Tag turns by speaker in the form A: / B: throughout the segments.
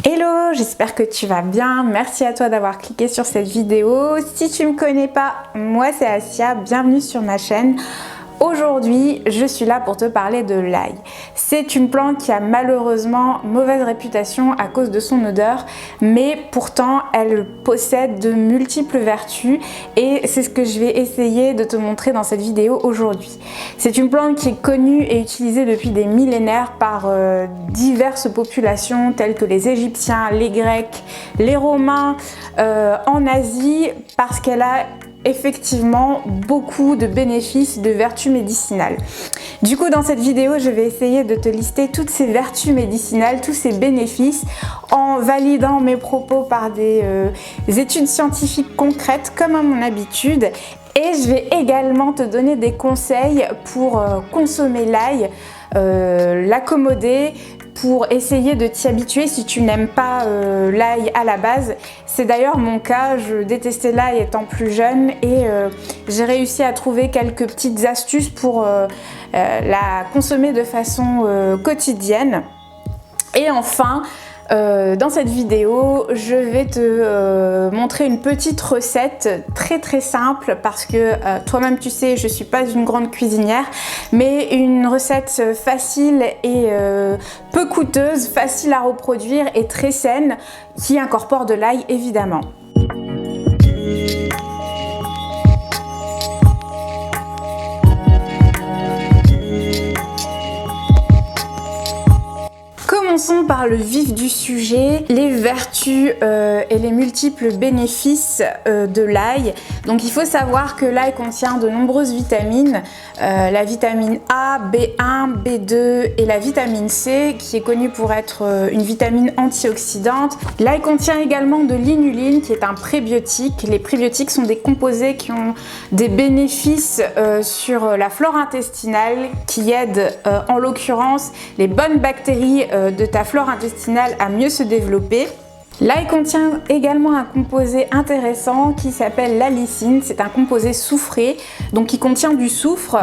A: Hello, j'espère que tu vas bien. Merci à toi d'avoir cliqué sur cette vidéo. Si tu ne me connais pas, moi c'est Assia, bienvenue sur ma chaîne. Aujourd'hui, je suis là pour te parler de l'ail. C'est une plante qui a malheureusement mauvaise réputation à cause de son odeur, mais pourtant elle possède de multiples vertus et c'est ce que je vais essayer de te montrer dans cette vidéo aujourd'hui. C'est une plante qui est connue et utilisée depuis des millénaires par diverses populations telles que les Égyptiens, les Grecs, les Romains, en Asie, parce qu'elle a effectivement beaucoup de bénéfices, de vertus médicinales. Du coup, dans cette vidéo, je vais essayer de te lister toutes ces vertus médicinales, tous ces bénéfices, en validant mes propos par des études scientifiques concrètes, comme à mon habitude. Et je vais également te donner des conseils pour consommer l'ail, l'accommoder, pour essayer de t'y habituer si tu n'aimes pas l'ail à la base. C'est d'ailleurs mon cas, je détestais l'ail étant plus jeune et j'ai réussi à trouver quelques petites astuces pour la consommer de façon quotidienne. Et enfin, dans cette vidéo, je vais te montrer une petite recette très simple parce que toi-même tu sais, je suis pas une grande cuisinière, mais une recette facile et peu coûteuse, facile à reproduire et très saine qui incorpore de l'ail évidemment. Commençons par le vif du sujet, les vertus et les multiples bénéfices de l'ail. Donc il faut savoir que l'ail contient de nombreuses vitamines, la vitamine A, B1, B2 et la vitamine C qui est connue pour être une vitamine antioxydante. L'ail contient également de l'inuline qui est un prébiotique. Les prébiotiques sont des composés qui ont des bénéfices sur la flore intestinale qui aident en l'occurrence les bonnes bactéries de ta flore intestinale à mieux se développer. L'ail contient également un composé intéressant qui s'appelle l'allicine. C'est un composé soufré, donc qui contient du soufre,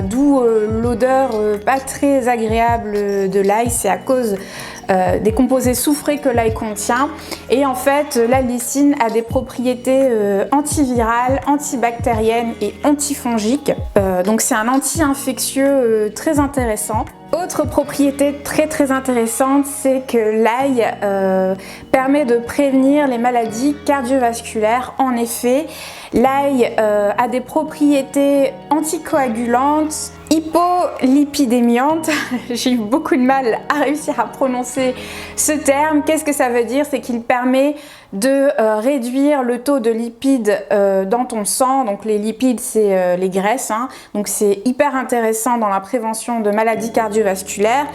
A: d'où l'odeur pas très agréable de l'ail. C'est à cause des composés soufrés que l'ail contient. Et en fait, l'allicine a des propriétés antivirales, antibactériennes et antifongiques. Donc c'est un anti-infectieux très intéressant. Autre propriété très intéressante, c'est que l'ail permet de prévenir les maladies cardiovasculaires. En effet, l'ail a des propriétés anticoagulantes, hypolipidémiantes. J'ai eu beaucoup de mal à réussir à prononcer ce terme. Qu'est-ce que ça veut dire? C'est qu'il permet de réduire le taux de lipides dans ton sang. Donc les lipides, c'est les graisses, hein. Donc c'est hyper intéressant dans la prévention de maladies cardiovasculaires.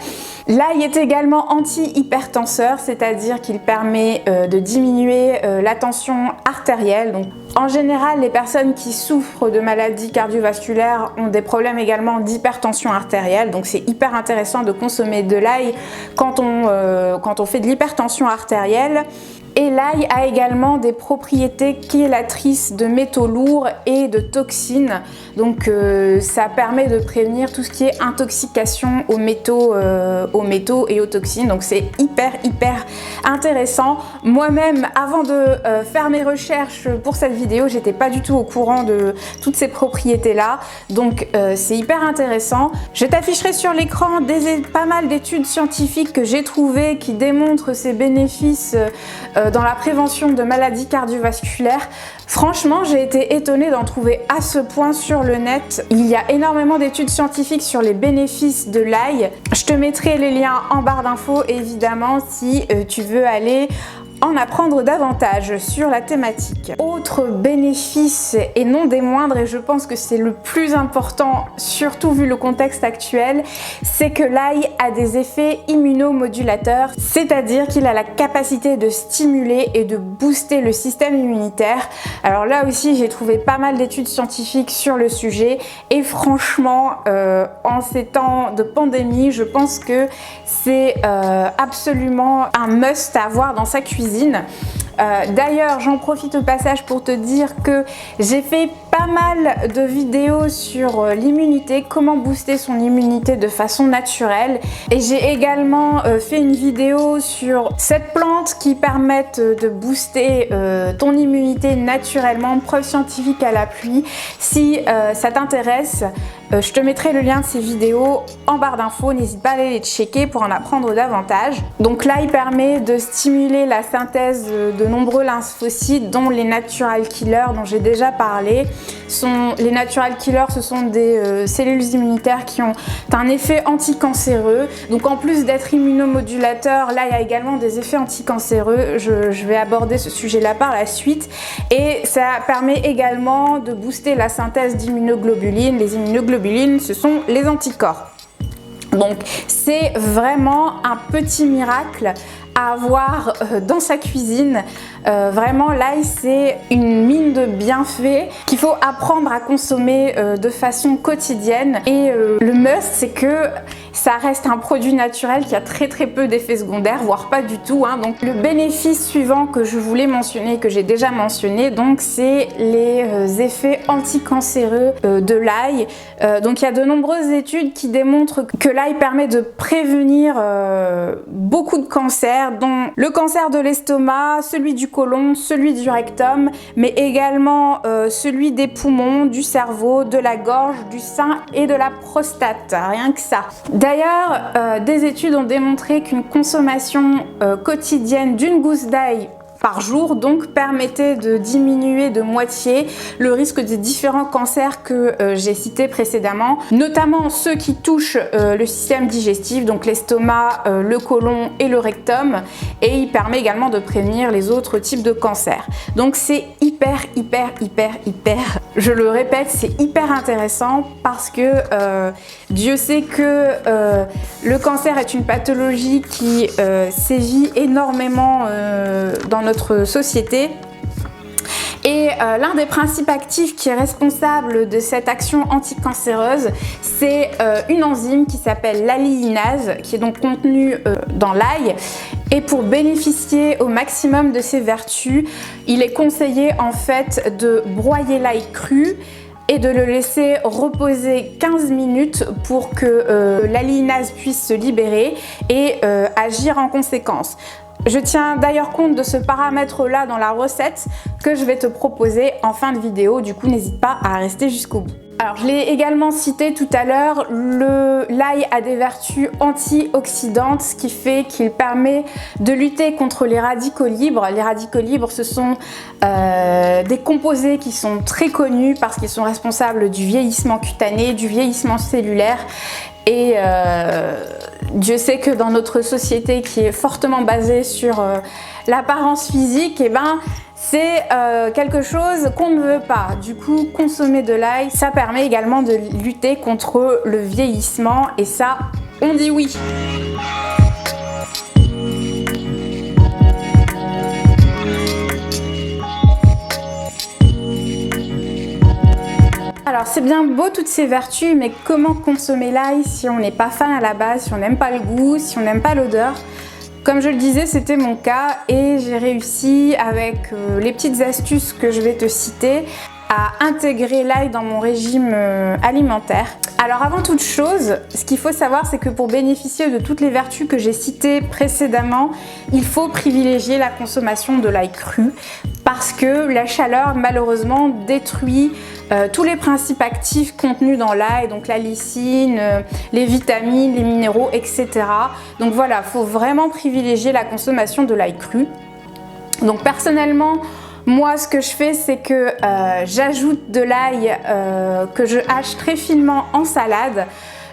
A: L'ail est également anti-hypertenseur, c'est-à-dire qu'il permet de diminuer la tension artérielle. Donc, en général, les personnes qui souffrent de maladies cardiovasculaires ont des problèmes également d'hypertension artérielle. Donc c'est hyper intéressant de consommer de l'ail quand on fait de l'hypertension artérielle. Et l'ail a également des propriétés chélatrices de métaux lourds et de toxines. Donc ça permet de prévenir tout ce qui est intoxication aux métaux et aux toxines. Donc c'est hyper intéressant. Moi-même, avant de faire mes recherches pour cette vidéo, j'étais pas du tout au courant de toutes ces propriétés-là. Donc c'est hyper intéressant. Je t'afficherai sur l'écran pas mal d'études scientifiques que j'ai trouvées qui démontrent ces bénéfices dans la prévention de maladies cardiovasculaires. Franchement, j'ai été étonnée d'en trouver à ce point sur le net. Il y a énormément d'études scientifiques sur les bénéfices de l'ail. Je te mettrai les liens en barre d'infos évidemment si tu veux aller en apprendre davantage sur la thématique. Autre bénéfice et non des moindres, et je pense que c'est le plus important, surtout vu le contexte actuel, c'est que l'ail a des effets immunomodulateurs, c'est-à-dire qu'il a la capacité de stimuler et de booster le système immunitaire. Alors là aussi, j'ai trouvé pas mal d'études scientifiques sur le sujet et franchement, en ces temps de pandémie, je pense que c'est absolument un must à avoir dans sa cuisine. D'ailleurs, j'en profite au passage pour te dire que j'ai fait pas mal de vidéos sur l'immunité, comment booster son immunité de façon naturelle. Et j'ai également fait une vidéo sur 7 plantes qui permettent de booster ton immunité naturellement, preuve scientifique à l'appui. Si ça t'intéresse, je te mettrai le lien de ces vidéos en barre d'infos, n'hésite pas à aller les checker pour en apprendre davantage. Donc l'ail permet de stimuler la synthèse de nombreux lymphocytes, dont les natural killers dont j'ai déjà parlé. Les natural killers, ce sont des cellules immunitaires qui ont un effet anticancéreux. Donc en plus d'être immunomodulateur, l'ail a également des effets anticancéreux. Je vais aborder ce sujet-là par la suite. Et ça permet également de booster la synthèse d'immunoglobulines. Les immunoglobulines, ce sont les anticorps. Donc c'est vraiment un petit miracle à avoir dans sa cuisine. Vraiment, l'ail, c'est une mine de bienfaits qu'il faut apprendre à consommer de façon quotidienne. Et le must, c'est que ça reste un produit naturel qui a très peu d'effets secondaires, voire pas du tout, hein. Donc le bénéfice suivant que je voulais mentionner, que j'ai déjà mentionné, donc c'est les effets anticancéreux de l'ail. Donc il y a de nombreuses études qui démontrent que l'ail permet de prévenir beaucoup de cancers, dont le cancer de l'estomac, celui du côlon, celui du rectum, mais également celui des poumons, du cerveau, de la gorge, du sein et de la prostate, rien que ça. D'ailleurs, des études ont démontré qu'une consommation quotidienne d'une gousse d'ail par jour donc permettait de diminuer de moitié le risque des différents cancers que j'ai cités précédemment, notamment ceux qui touchent le système digestif, donc l'estomac, le côlon et le rectum, et il permet également de prévenir les autres types de cancers. Donc c'est hyper, je le répète, c'est hyper intéressant parce que Dieu sait que le cancer est une pathologie qui sévit énormément dans notre société. Et l'un des principes actifs qui est responsable de cette action anticancéreuse, c'est une enzyme qui s'appelle l'alliinase, qui est donc contenue dans l'ail. Et pour bénéficier au maximum de ses vertus, il est conseillé en fait de broyer l'ail cru et de le laisser reposer 15 minutes pour que l'alliinase puisse se libérer et agir en conséquence. Je tiens d'ailleurs compte de ce paramètre-là dans la recette que je vais te proposer en fin de vidéo, du coup n'hésite pas à rester jusqu'au bout. Alors je l'ai également cité tout à l'heure, l'ail a des vertus antioxydantes, ce qui fait qu'il permet de lutter contre les radicaux libres. Les radicaux libres, ce sont des composés qui sont très connus parce qu'ils sont responsables du vieillissement cutané, du vieillissement cellulaire. Et Dieu sait que dans notre société qui est fortement basée sur l'apparence physique, eh ben, c'est quelque chose qu'on ne veut pas. Du coup, consommer de l'ail, ça permet également de lutter contre le vieillissement et ça, on dit oui. Alors c'est bien beau toutes ces vertus, mais comment consommer l'ail si on n'est pas fan à la base, si on n'aime pas le goût, si on n'aime pas l'odeur? Comme je le disais, c'était mon cas et j'ai réussi avec les petites astuces que je vais te citer à intégrer l'ail dans mon régime alimentaire. Alors avant toute chose, ce qu'il faut savoir, c'est que pour bénéficier de toutes les vertus que j'ai citées précédemment, il faut privilégier la consommation de l'ail cru parce que la chaleur malheureusement détruit tous les principes actifs contenus dans l'ail, donc la lysine, les vitamines, les minéraux, etc. Donc voilà, il faut vraiment privilégier la consommation de l'ail cru. Donc personnellement, moi ce que je fais, c'est que j'ajoute de l'ail que je hache très finement en salade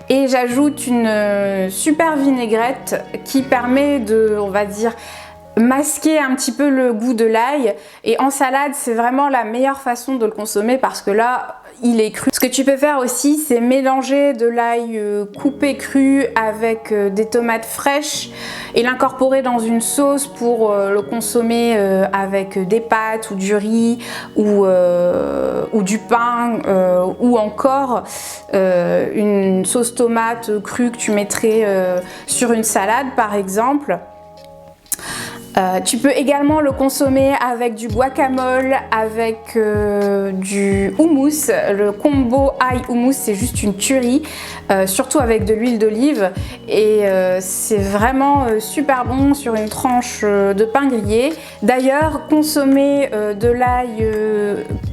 A: et j'ajoute une super vinaigrette qui permet de, on va dire, masquer un petit peu le goût de l'ail. Et en salade, c'est vraiment la meilleure façon de le consommer parce que là, il est cru. Ce que tu peux faire aussi, c'est mélanger de l'ail coupé cru avec des tomates fraîches et l'incorporer dans une sauce pour le consommer avec des pâtes ou du riz ou du pain ou encore une sauce tomate crue que tu mettrais sur une salade par exemple. Tu peux également le consommer avec du guacamole, avec du houmous. Le combo ail houmous, c'est juste une tuerie, surtout avec de l'huile d'olive. Et c'est vraiment super bon sur une tranche de pain grillé. D'ailleurs, consommer de l'ail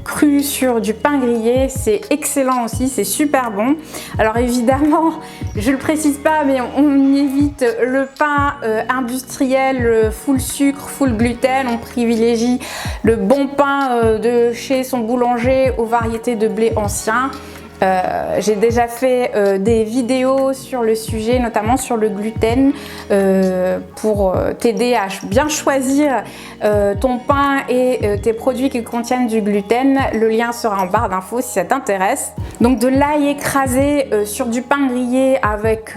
A: cru sur du pain grillé, c'est excellent aussi, c'est super bon. Alors évidemment, je le précise pas, mais on évite le pain industriel full sucre, full gluten. On privilégie le bon pain de chez son boulanger aux variétés de blé ancien. J'ai déjà fait des vidéos sur le sujet, notamment sur le gluten, pour t'aider à bien choisir ton pain et tes produits qui contiennent du gluten. Le lien sera en barre d'infos si ça t'intéresse. Donc de l'ail écrasé sur du pain grillé avec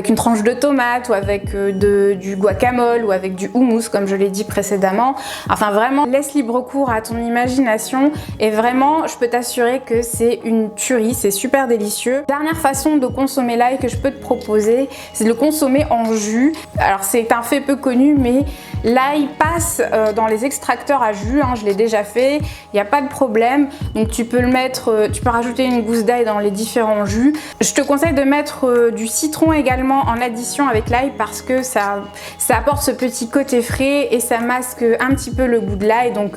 A: une tranche de tomate ou avec du guacamole ou avec du houmous comme je l'ai dit précédemment. Enfin vraiment, laisse libre cours à ton imagination et vraiment, je peux t'assurer que c'est une tuerie, c'est super délicieux. Dernière façon de consommer l'ail que je peux te proposer, c'est de le consommer en jus. Alors c'est un fait peu connu, mais l'ail passe dans les extracteurs à jus, hein, je l'ai déjà fait, il n'y a pas de problème. Donc tu peux le mettre, tu peux rajouter une gousse d'ail dans les différents jus. Je te conseille de mettre du citron également en addition avec l'ail parce que ça apporte ce petit côté frais et ça masque un petit peu le goût de l'ail. Donc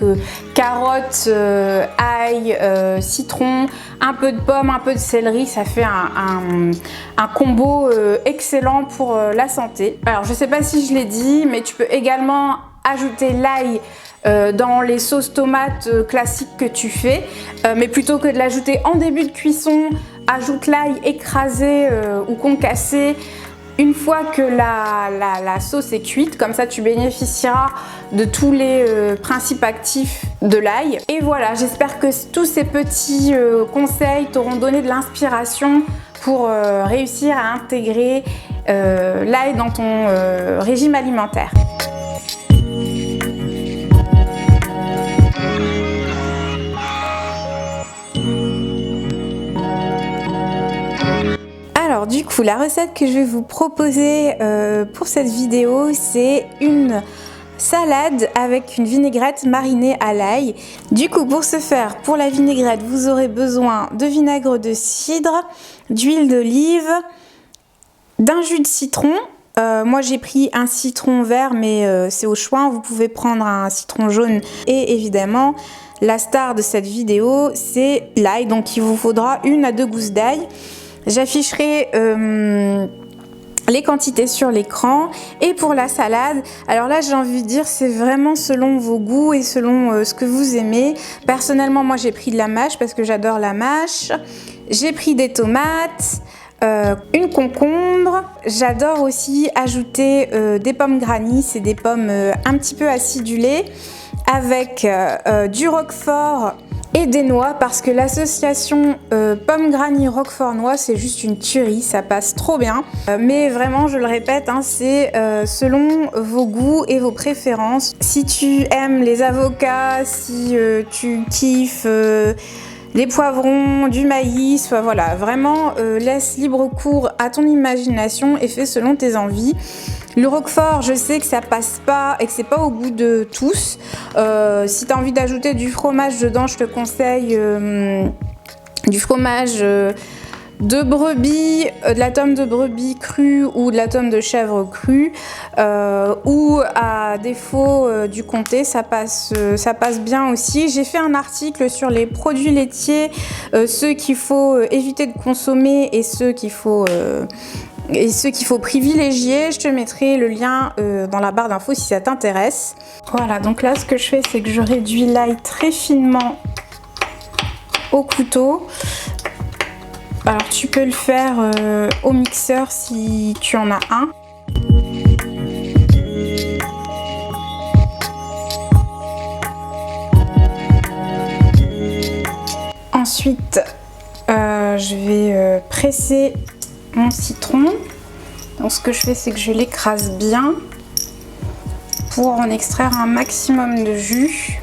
A: carottes, ail, citron, un peu de pomme, un peu de céleri, ça fait un combo excellent pour la santé. Alors je sais pas si je l'ai dit, mais tu peux également ajouter l'ail dans les sauces tomates classiques que tu fais, mais plutôt que de l'ajouter en début de cuisson, ajoute l'ail écrasé ou concassé une fois que la sauce est cuite. Comme ça tu bénéficieras de tous les principes actifs de l'ail. Et voilà, j'espère que tous ces petits conseils t'auront donné de l'inspiration pour réussir à intégrer l'ail dans ton régime alimentaire. Alors du coup, la recette que je vais vous proposer pour cette vidéo, c'est une salade avec une vinaigrette marinée à l'ail. Du coup, pour ce faire, pour la vinaigrette, vous aurez besoin de vinaigre de cidre, d'huile d'olive, d'un jus de citron. Moi j'ai pris un citron vert, mais c'est au choix, vous pouvez prendre un citron jaune. Et évidemment, la star de cette vidéo, c'est l'ail, donc il vous faudra 1 à 2 gousses d'ail. J'afficherai les quantités sur l'écran. Et pour la salade, alors là j'ai envie de dire c'est vraiment selon vos goûts et selon ce que vous aimez. Personnellement moi j'ai pris de la mâche parce que j'adore la mâche. J'ai pris des tomates, une concombre. J'adore aussi ajouter des pommes granny, c'est des pommes un petit peu acidulées, avec du roquefort et des noix, parce que l'association pomme granny roquefort noix, c'est juste une tuerie, ça passe trop bien. Mais vraiment, je le répète, hein, c'est selon vos goûts et vos préférences. Si tu aimes les avocats, si tu kiffes les poivrons, du maïs, voilà, vraiment laisse libre cours à ton imagination et fais selon tes envies. Le roquefort, je sais que ça passe pas et que c'est pas au goût de tous. Si tu as envie d'ajouter du fromage dedans, je te conseille du fromage de brebis, de la tome de brebis crue ou de la tome de chèvre crue, ou à défaut du comté, ça passe bien aussi. J'ai fait un article sur les produits laitiers, ceux qu'il faut éviter de consommer et ceux qu'il faut privilégier. Je te mettrai le lien dans la barre d'infos si ça t'intéresse. Voilà, donc là ce que je fais, c'est que je réduis l'ail très finement au couteau. Alors tu peux le faire au mixeur si tu en as un. Ensuite, je vais presser mon citron. Donc ce que je fais, c'est que je l'écrase bien pour en extraire un maximum de jus.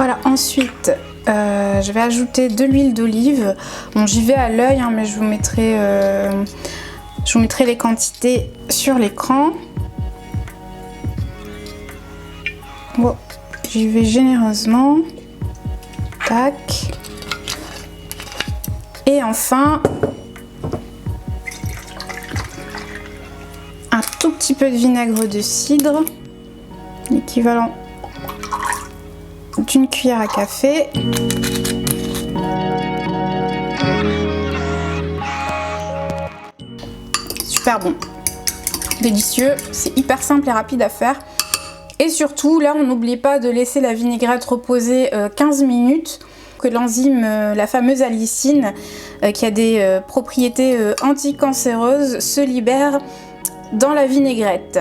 A: Voilà, ensuite je vais ajouter de l'huile d'olive. Bon, j'y vais à l'œil, hein, mais je vous mettrai les quantités sur l'écran. Bon, j'y vais généreusement. Tac. Et enfin, un tout petit peu de vinaigre de cidre, l'équivalent d'une cuillère à café. Super bon, délicieux, c'est hyper simple et rapide à faire. Et surtout, là, on n'oublie pas de laisser la vinaigrette reposer 15 minutes, que l'enzyme, la fameuse allicine, qui a des propriétés anticancéreuses, se libère dans la vinaigrette.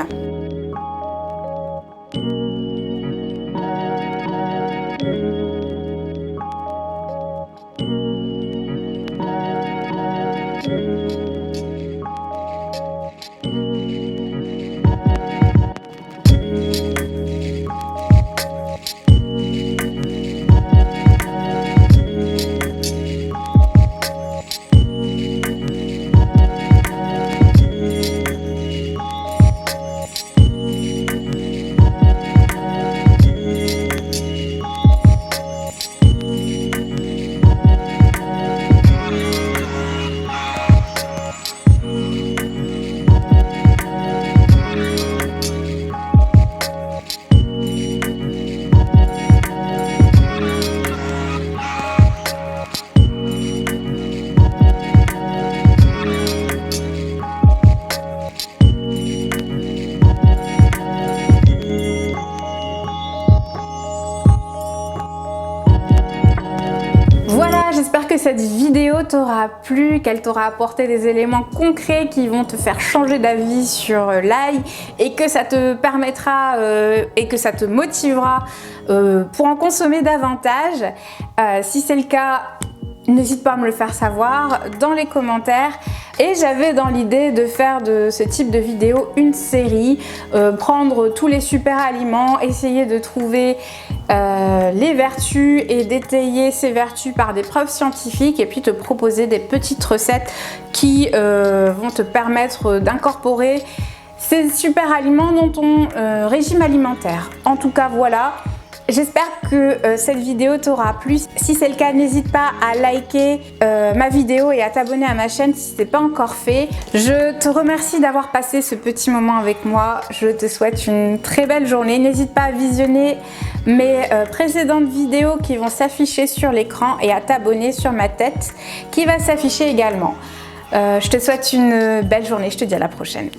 A: J'espère que cette vidéo t'aura plu, qu'elle t'aura apporté des éléments concrets qui vont te faire changer d'avis sur l'ail et que ça te permettra et que ça te motivera pour en consommer davantage. Si c'est le cas, n'hésite pas à me le faire savoir dans les commentaires. Et j'avais dans l'idée de faire de ce type de vidéo une série, prendre tous les super aliments, essayer de trouver les vertus et d'étayer ces vertus par des preuves scientifiques et puis te proposer des petites recettes qui vont te permettre d'incorporer ces super aliments dans ton régime alimentaire. En tout cas, voilà. J'espère que cette vidéo t'aura plu. Si c'est le cas, n'hésite pas à liker ma vidéo et à t'abonner à ma chaîne si ce n'est pas encore fait. Je te remercie d'avoir passé ce petit moment avec moi. Je te souhaite une très belle journée. N'hésite pas à visionner mes précédentes vidéos qui vont s'afficher sur l'écran et à t'abonner sur ma tête qui va s'afficher également. Je te souhaite une belle journée. Je te dis à la prochaine.